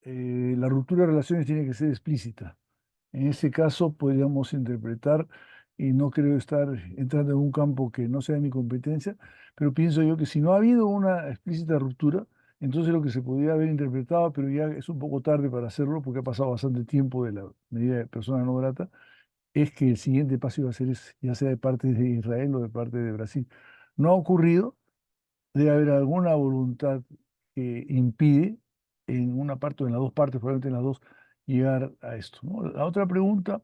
la ruptura de relaciones tiene que ser explícita. En ese caso podríamos interpretar, y no creo estar entrando en un campo que no sea de mi competencia, pero pienso yo que si no ha habido una explícita ruptura, entonces lo que se podría haber interpretado, pero ya es un poco tarde para hacerlo porque ha pasado bastante tiempo de la medida de persona no grata, es que el siguiente paso iba a ser ya sea de parte de Israel o de parte de Brasil. No ha ocurrido, debe haber alguna voluntad que impide en una parte o en las dos partes, probablemente en las dos, llegar a esto, ¿no? La otra pregunta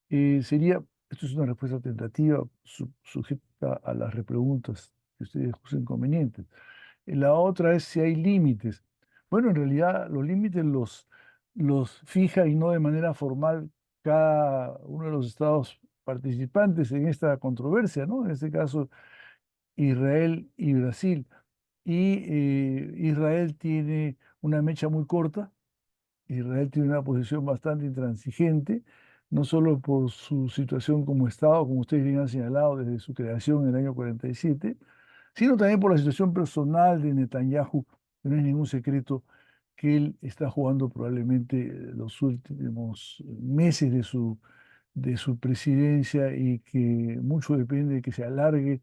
sería, esto es una respuesta tentativa, sujeta a las repreguntas que ustedes usen convenientes. La otra es si hay límites. Bueno, en realidad los límites los fija y no de manera formal cada uno de los estados participantes en esta controversia, ¿no? En este caso, Israel y Brasil. Y Israel tiene una mecha muy corta. Israel tiene una posición bastante intransigente, no solo por su situación como Estado, como ustedes bien han señalado, desde su creación en el año 47, sino también por la situación personal de Netanyahu, que no es ningún secreto que él está jugando probablemente los últimos meses de su presidencia y que mucho depende de que se alargue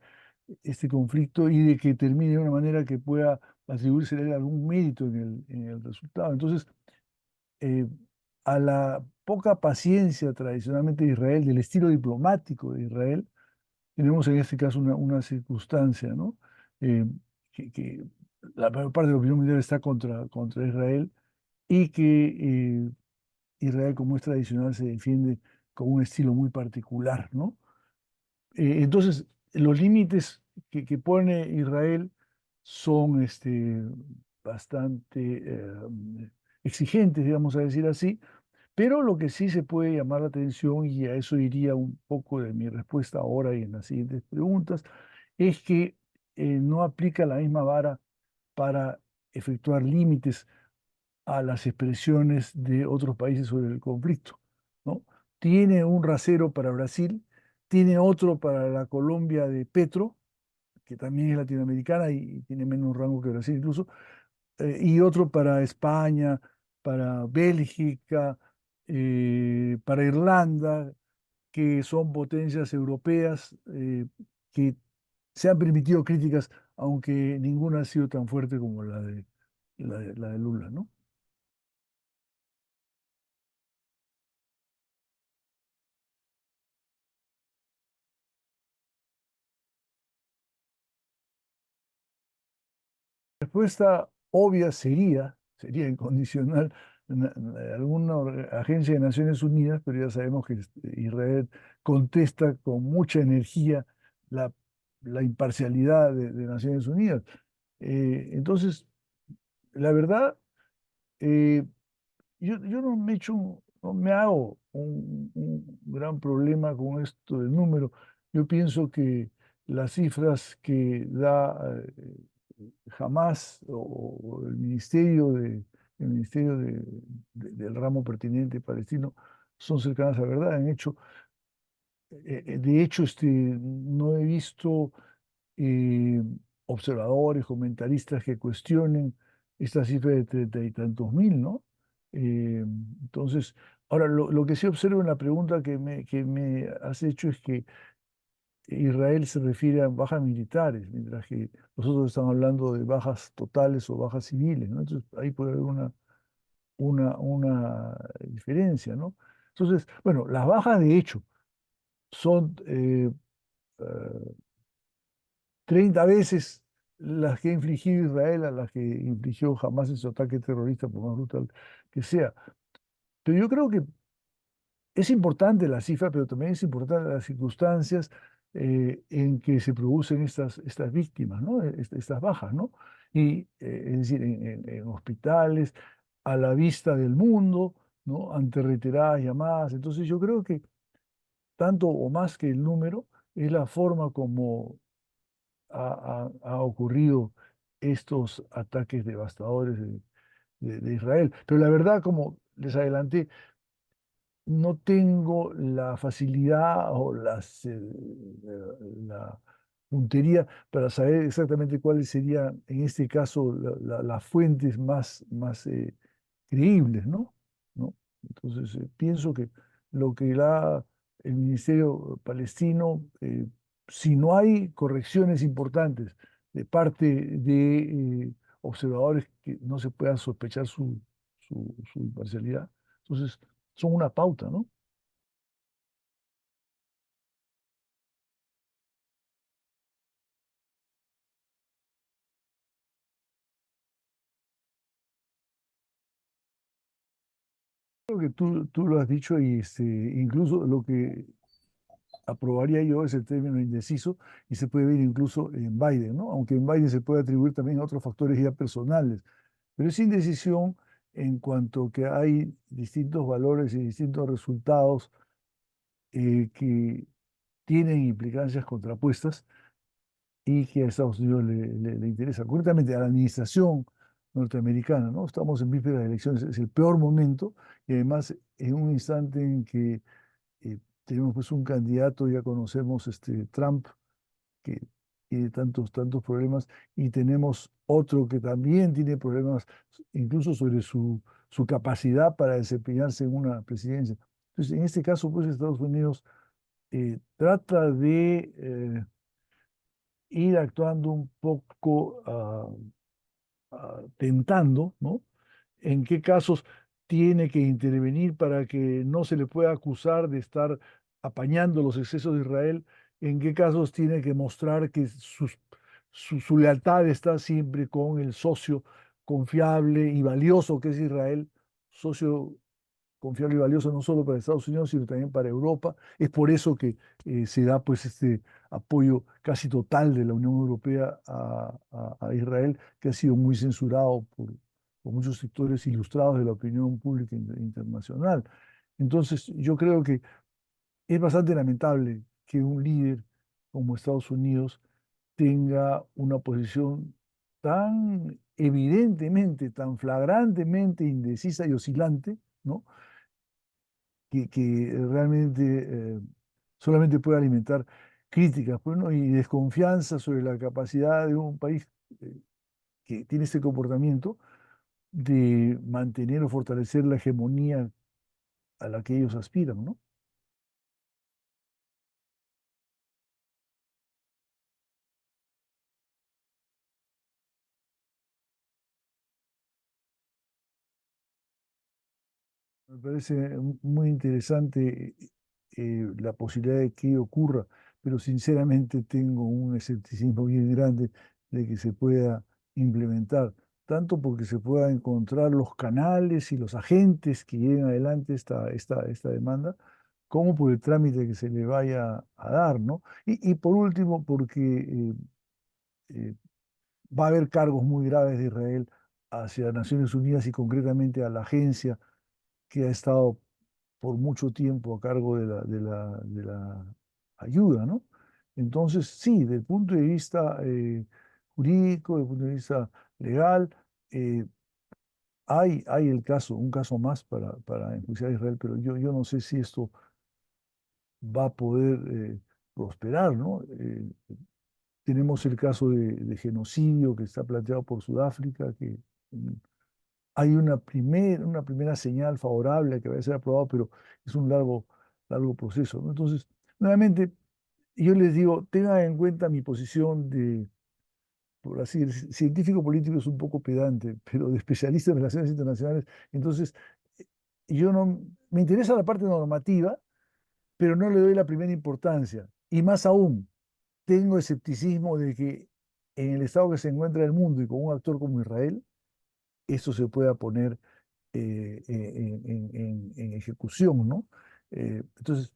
este conflicto y de que termine de una manera que pueda atribuirse algún mérito en el resultado. Entonces, eh, a la poca paciencia tradicionalmente de Israel, del estilo diplomático de Israel, tenemos en este caso una circunstancia, ¿no? Eh, que la mayor parte de la opinión mundial está contra Israel y que Israel, como es tradicional, se defiende con un estilo muy particular, ¿no? Entonces, los límites que pone Israel son bastante exigentes, digamos a decir así, pero lo que sí se puede llamar la atención, y a eso iría un poco de mi respuesta ahora y en las siguientes preguntas, es que no aplica la misma vara para efectuar límites a las expresiones de otros países sobre el conflicto, ¿no? Tiene un rasero para Brasil, tiene otro para la Colombia de Petro, que también es latinoamericana y tiene menos rango que Brasil incluso, y otro para España, para Bélgica, para Irlanda, que son potencias europeas que se han permitido críticas, aunque ninguna ha sido tan fuerte como la de Lula, ¿no? Respuesta obvia sería incondicional, alguna agencia de Naciones Unidas, pero ya sabemos que Israel contesta con mucha energía la, la imparcialidad de Naciones Unidas. Entonces, la verdad, eh, yo no me echo no me hago un gran problema con esto del número. Yo pienso que las cifras que da Jamás o el ministerio del ramo pertinente palestino son cercanas a la verdad. De hecho, no he visto eh, observadores, comentaristas que cuestionen esta cifra de 30 y tantos mil, ¿no? Entonces, ahora lo que sí observo en la pregunta que me has hecho es que Israel se refiere a bajas militares, mientras que nosotros estamos hablando de bajas totales o bajas civiles, ¿no? Entonces, ahí puede haber una diferencia, ¿no? Entonces, bueno, las bajas de hecho son 30 veces las que ha infligido Israel a las que infligió jamás en su ataque terrorista, por más brutal que sea. Pero yo creo que es importante la cifra, pero también es importante las circunstancias en que se producen estas víctimas, ¿no? Estas bajas, ¿no? Y es decir, en hospitales, a la vista del mundo, ¿no? Ante reiteradas llamadas. Entonces yo creo que tanto o más que el número es la forma como ha ocurrido estos ataques devastadores de Israel. Pero la verdad, como les adelanté, no tengo la facilidad o la puntería para saber exactamente cuáles serían, en este caso, las fuentes más creíbles, ¿no? ¿No? Entonces, pienso que lo que el Ministerio Palestino, si no hay correcciones importantes de parte de observadores que no se pueda sospechar su imparcialidad, entonces son una pauta, ¿no? Creo que tú lo has dicho y incluso lo que aprobaría yo ese término indeciso y se puede ver incluso en Biden, ¿no? Aunque en Biden se puede atribuir también a otros factores ya personales, pero es indecisión en cuanto que hay distintos valores y distintos resultados que tienen implicancias contrapuestas y que a Estados Unidos le interesa. Concretamente a la administración norteamericana, ¿no? Estamos en vísperas de elecciones, es el peor momento y además en un instante en que tenemos pues un candidato, ya conocemos Trump, que tiene tantos problemas, y tenemos otro que también tiene problemas, incluso sobre su capacidad para desempeñarse en una presidencia. Entonces, en este caso, pues Estados Unidos trata de ir actuando un poco tentando, ¿no? En qué casos tiene que intervenir para que no se le pueda acusar de estar apañando los excesos de Israel, en qué casos tiene que mostrar que su lealtad está siempre con el socio confiable y valioso que es Israel, socio confiable y valioso no solo para Estados Unidos, sino también para Europa. Es por eso que se da pues este apoyo casi total de la Unión Europea a Israel, que ha sido muy censurado por muchos sectores ilustrados de la opinión pública internacional. Entonces, yo creo que es bastante lamentable que un líder como Estados Unidos tenga una posición tan evidentemente, tan flagrantemente indecisa y oscilante, ¿no? Que realmente solamente puede alimentar críticas, pues, ¿no? Y desconfianza sobre la capacidad de un país eh, que tiene este comportamiento de mantener o fortalecer la hegemonía a la que ellos aspiran, ¿no? Me parece muy interesante la posibilidad de que ocurra, pero sinceramente tengo un escepticismo bien grande de que se pueda implementar, tanto porque se pueda encontrar los canales y los agentes que lleven adelante esta demanda, como por el trámite que se le vaya a dar, ¿no? Y por último, porque eh, va a haber cargos muy graves de Israel hacia Naciones Unidas y concretamente a la agencia que ha estado por mucho tiempo a cargo de la ayuda, ¿no? Entonces, sí, desde el punto de vista jurídico, desde el punto de vista legal, eh, hay un caso más para enjuiciar a Israel, pero yo no sé si esto va a poder prosperar, ¿no? Tenemos el caso de genocidio que está planteado por Sudáfrica, que mm, hay una primera señal favorable a que vaya a ser aprobado, pero es un largo proceso, ¿no? Entonces, nuevamente, yo les digo, tengan en cuenta mi posición por así decir, científico político es un poco pedante, pero de especialista en relaciones internacionales. Entonces, eh, yo no, me interesa la parte normativa, pero no le doy la primera importancia. Y más aún, tengo escepticismo de que en el estado que se encuentra el mundo y con un actor como Israel, eso se pueda poner en ejecución, ¿no? Entonces,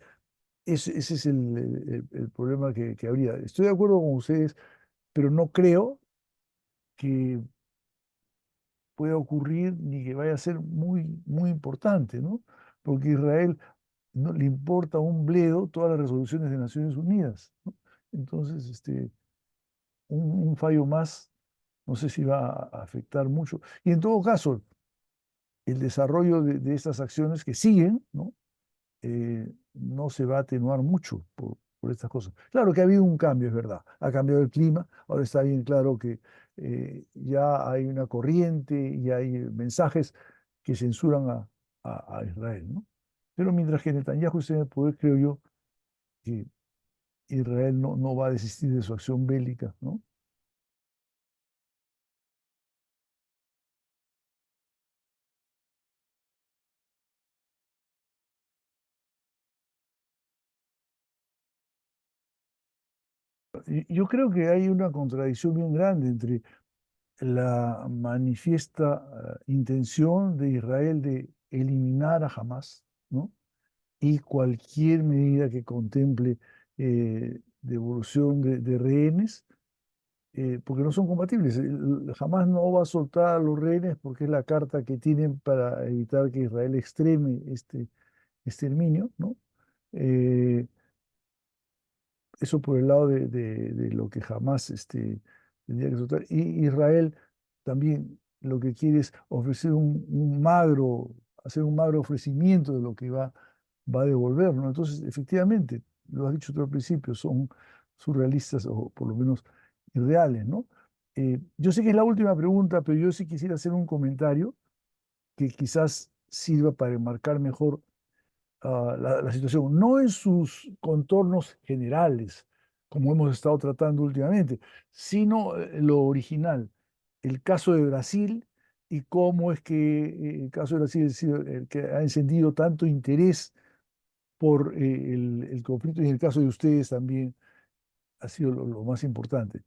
ese es el problema que habría. Estoy de acuerdo con ustedes, pero no creo que pueda ocurrir ni que vaya a ser muy importante, ¿no? Porque a Israel no le importa un bledo todas las resoluciones de Naciones Unidas, ¿no? Entonces, un fallo más, no sé si va a afectar mucho. Y en todo caso, el desarrollo de estas acciones que siguen, ¿no? No se va a atenuar mucho por estas cosas. Claro que ha habido un cambio, es verdad. Ha cambiado el clima, ahora está bien claro que ya hay una corriente y hay mensajes que censuran a Israel, ¿no? Pero mientras que Netanyahu esté en el poder, creo yo que Israel no va a desistir de su acción bélica, ¿no? Yo creo que hay una contradicción bien grande entre la manifiesta intención de Israel de eliminar a Hamas, ¿no? Y cualquier medida que contemple devolución de rehenes, porque no son compatibles. Hamas no va a soltar a los rehenes porque es la carta que tienen para evitar que Israel extreme este exterminio, ¿no? Eh, Eso por el lado de lo que jamás tendría que soltar. Y Israel también lo que quiere es ofrecer un magro, hacer un magro ofrecimiento de lo que va a devolver, ¿no? Entonces, efectivamente, lo has dicho tú al principio, son surrealistas o por lo menos irreales, ¿no? Yo sé que es la última pregunta, pero yo sí quisiera hacer un comentario que quizás sirva para enmarcar mejor la situación, no en sus contornos generales, como hemos estado tratando últimamente, sino lo original, el caso de Brasil y cómo es que el caso de Brasil es el que ha encendido tanto interés por el conflicto y en el caso de ustedes también ha sido lo más importante.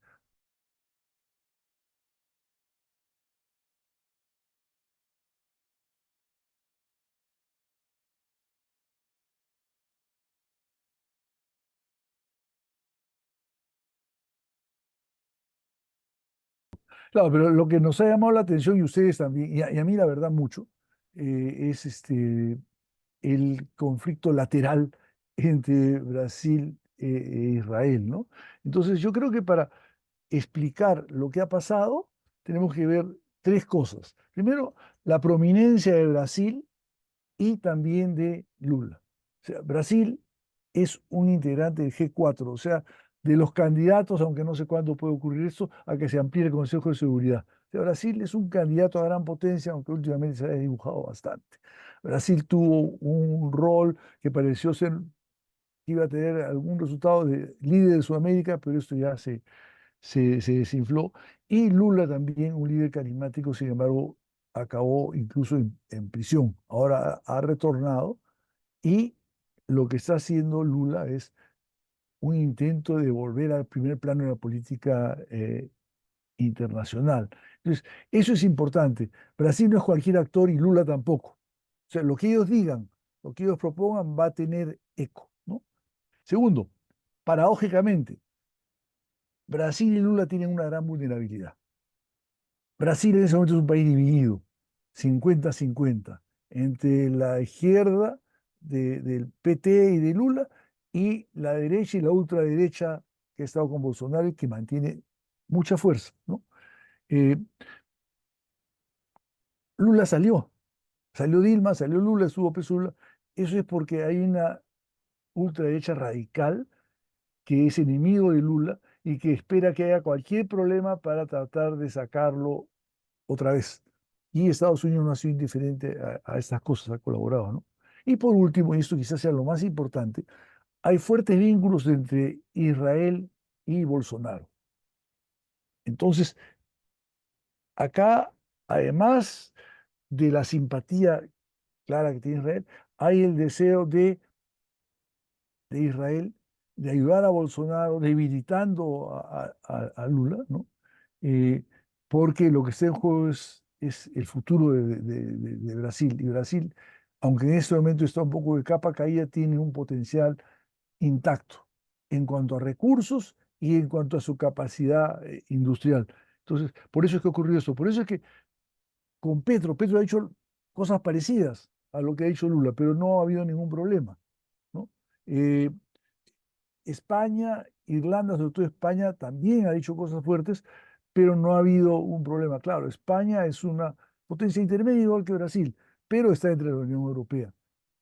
Claro, pero lo que nos ha llamado la atención y ustedes también, y a mí la verdad mucho, es el conflicto lateral entre Brasil e Israel, ¿no? Entonces yo creo que para explicar lo que ha pasado tenemos que ver tres cosas. Primero, la prominencia de Brasil y también de Lula. O sea, Brasil es un integrante del G4, o sea, de los candidatos, aunque no sé cuándo puede ocurrir esto, a que se amplíe el Consejo de Seguridad. O sea, Brasil es un candidato a gran potencia, aunque últimamente se haya dibujado bastante. Brasil tuvo un rol que pareció ser que iba a tener algún resultado de líder de Sudamérica, pero esto ya se desinfló. Y Lula también, un líder carismático, sin embargo, acabó incluso en prisión. Ahora ha retornado y lo que está haciendo Lula es un intento de volver al primer plano de la política internacional. Entonces, eso es importante. Brasil no es cualquier actor y Lula tampoco. O sea, lo que ellos digan, lo que ellos propongan va a tener eco, ¿no? Segundo, paradójicamente, Brasil y Lula tienen una gran vulnerabilidad. Brasil en ese momento es un país dividido, 50-50 entre la izquierda del PT y de Lula y la derecha y la ultraderecha que ha estado con Bolsonaro y que mantiene mucha fuerza, ¿no? Eh, Lula salió Dilma, salió Lula, estuvo Lula. Eso es porque hay una ultraderecha radical que es enemigo de Lula y que espera que haya cualquier problema para tratar de sacarlo otra vez. Y Estados Unidos no ha sido indiferente a estas cosas, ha colaborado, ¿no? Y por último, y esto quizás sea lo más importante, hay fuertes vínculos entre Israel y Bolsonaro. Entonces, acá, además de la simpatía clara que tiene Israel, hay el deseo de Israel de ayudar a Bolsonaro, debilitando a Lula, ¿no? Eh, Porque lo que está en juego es el futuro de Brasil. Y Brasil, aunque en este momento está un poco de capa caída, tiene un potencial intacto en cuanto a recursos y en cuanto a su capacidad industrial. Entonces, por eso es que ocurrió esto. Por eso es que con Petro ha dicho cosas parecidas a lo que ha dicho Lula, pero no ha habido ningún problema, ¿no? Eh, España, Irlanda, sobre todo España, también ha dicho cosas fuertes, pero no ha habido un problema. Claro, España es una potencia intermedia igual que Brasil, pero está entre la Unión Europea.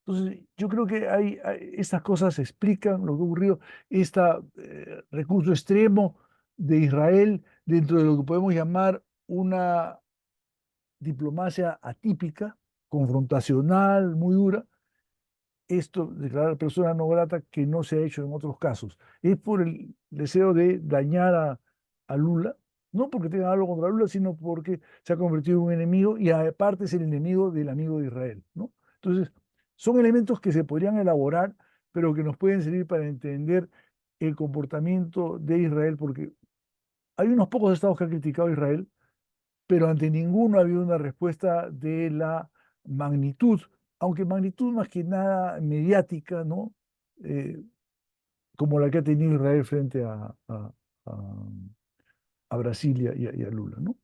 Entonces, yo creo que estas cosas explican lo que ha ocurrido, este recurso extremo de Israel dentro de lo que podemos llamar una diplomacia atípica, confrontacional, muy dura, esto, declarar persona no grata, que no se ha hecho en otros casos. Es por el deseo de dañar a Lula, no porque tenga algo contra Lula, sino porque se ha convertido en un enemigo y aparte es el enemigo del amigo de Israel, ¿no? Entonces, son elementos que se podrían elaborar, pero que nos pueden servir para entender el comportamiento de Israel, porque hay unos pocos estados que han criticado a Israel, pero ante ninguno ha habido una respuesta de la magnitud, aunque magnitud más que nada mediática, ¿no? Eh, como la que ha tenido Israel frente a Brasil y a Lula, ¿no?